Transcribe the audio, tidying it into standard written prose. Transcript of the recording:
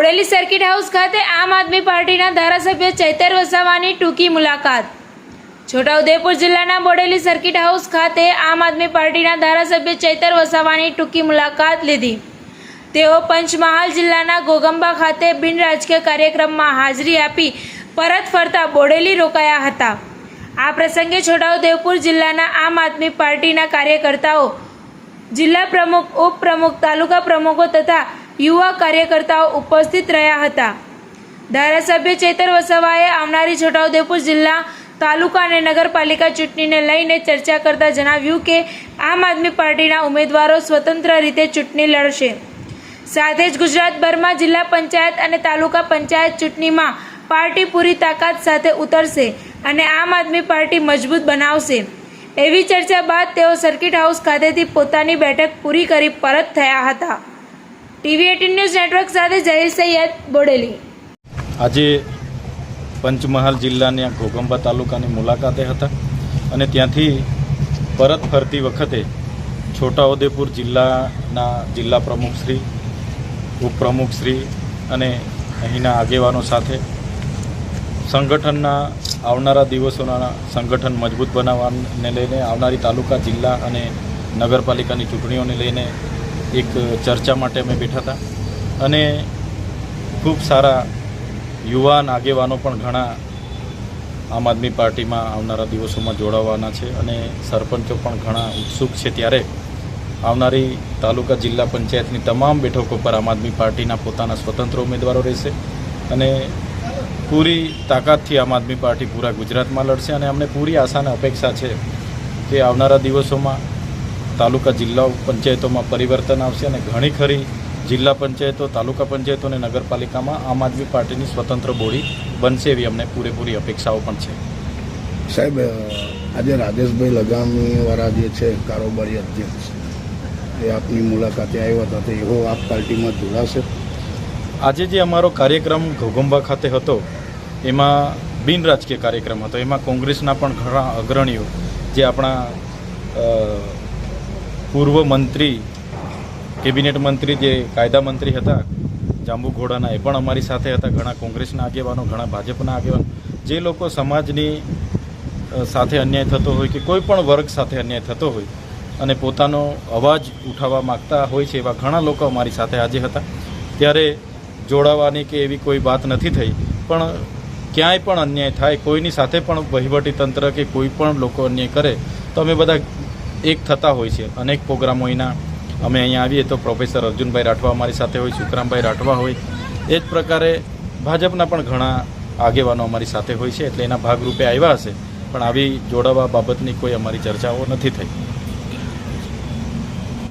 Bodeli circuit house ખાતે આમ આદમી પાર્ટીના ધારાસભ્ય ચૈતર વસાવાની ટૂંકી મુલાકાત। છોટાઉદેપુર જિલ્લાના બોડેલી સર્કિટ હાઉસ ખાતે આમ આદમી પાર્ટીના ધારાસભ્ય ચૈતર વસાવાની ટૂંકી મુલાકાત લીધી। તેઓ પંચમહાલ જિલ્લાના ઘોગંબા ખાતે બિન રાજકીય કાર્યક્રમમાં હાજરી આપી પરત ફરતા બોડેલી રોકાયા હતા। આ પ્રસંગે છોટાઉદેપુર જિલ્લાના આમ આદમી પાર્ટીના કાર્યકર્તાઓ, જિલ્લા પ્રમુખ, ઉપપ્રમુખ, તાલુકા પ્રમુખો તથા યુવા કાર્યકર્તાઓ ઉપસ્થિત રહ્યા હતા। ધારાસભ્ય ચૈતર વસાવાએ આવનારી છોટાઉદેપુર જિલ્લા, તાલુકા અને નગરપાલિકા ચૂંટણીને લઈને ચર્ચા કરતા જણાવ્યું કે આમ આદમી પાર્ટીના ઉમેદવારો સ્વતંત્ર રીતે ચૂંટણી લડશે। સાથે જ ગુજરાતભરમાં જિલ્લા પંચાયત અને તાલુકા પંચાયત ચૂંટણીમાં પાર્ટી પૂરી તાકાત સાથે ઉતરશે અને આમ આદમી પાર્ટી મજબૂત બનાવશે। એવી ચર્ચા બાદ તેઓ સર્કિટ હાઉસ ખાતેથી પોતાની બેઠક પૂરી કરી પરત થયા હતા। ટીવી 18 ન્યૂઝ નેટવર્ક સાથે જય સૈયદ, બોડેલી। આજે પંચમહાલ જિલ્લાના ઘોગંબા તાલુકાની મુલાકાતે હતા અને ત્યાંથી પરત ફરતી વખતે છોટાઉદેપુર જિલ્લાના જિલ્લા પ્રમુખશ્રી, ઉપપ્રમુખશ્રી અને અહીંના આગેવાનો સાથે સંગઠનના આવનારા દિવસોના સંગઠન મજબૂત બનાવવાને લઈને આવનારી તાલુકા, જિલ્લા અને નગરપાલિકાની ચૂંટણીઓને લઈને એક ચર્ચા માટે અમે બેઠા હતા અને ખૂબ સારા યુવાન આગેવાનો પણ ઘણા આમ આદમી પાર્ટીમાં આવનારા દિવસોમાં જોડાવાના છે અને સરપંચો પણ ઘણા ઉત્સુક છે। ત્યારે આવનારી તાલુકા, જિલ્લા પંચાયતની તમામ બેઠકો પર આમ આદમી પાર્ટીના પોતાના સ્વતંત્ર ઉમેદવારો રહેશે અને પૂરી તાકાતથી આમ આદમી પાર્ટી પૂરા ગુજરાતમાં લડશે અને અમને પૂરી આશા અને અપેક્ષા છે કે આવનારા દિવસોમાં તાલુકા, જિલ્લા પંચાયતોમાં પરિવર્તન આવશે અને ઘણી ખરી જિલ્લા પંચાયતો, તાલુકા પંચાયતો અને નગરપાલિકામાં આમ આદમી પાર્ટીની સ્વતંત્ર બોડી બનશે એવી અમને પૂરેપૂરી અપેક્ષાઓ પણ છે। સાહેબ, આજે રાજેશભાઈ લગામીવાળા જે છે કારોબારી અધ્યક્ષ, એ આપની મુલાકાતે આવ્યા હતા, તો એવો આપ પાર્ટીમાં જોડાશે? આજે જે અમારો કાર્યક્રમ ઘોગંબા ખાતે હતો એમાં બિન રાજકીય કાર્યક્રમ હતો। એમાં કોંગ્રેસના પણ ઘણા અગ્રણીઓ, જે આપણા પૂર્વ મંત્રી, કેબિનેટ મંત્રી, જે કાયદા મંત્રી હતા જાંબુઘોડાના, એ પણ અમારી સાથે હતા। ઘણા કોંગ્રેસના આગેવાનો, ઘણા ભાજપના આગેવાનો, જે લોકો સમાજની સાથે અન્યાય થતો હોય કે કોઈ પણ વર્ગ સાથે અન્યાય થતો હોય અને પોતાનો અવાજ ઉઠાવવા માગતા હોય છે, એવા ઘણા લોકો અમારી સાથે આજે હતા। ત્યારે જોડાવાની કે એવી કોઈ વાત નથી થઈ, પણ ક્યાંય પણ અન્યાય થાય, કોઈની સાથે પણ વહીવટીતંત્ર કે કોઈ પણ લોકો અન્યાય કરે તો અમે બધા એક થતા હોય છે। અનેક પ્રોગ્રામો એના અમે અહીંયા આવીએ તો પ્રોફેસર અર્જુનભાઈ રાઠવા અમારી સાથે હોય, સુખરામભાઈ રાઠવા હોય, એ જ પ્રકારે ભાજપના પણ ઘણા આગેવાનો અમારી સાથે હોય છે। એટલે એના ભાગરૂપે આવ્યા હશે, પણ આવી જોડાવા બાબતની કોઈ અમારી ચર્ચાઓ નથી થઈ।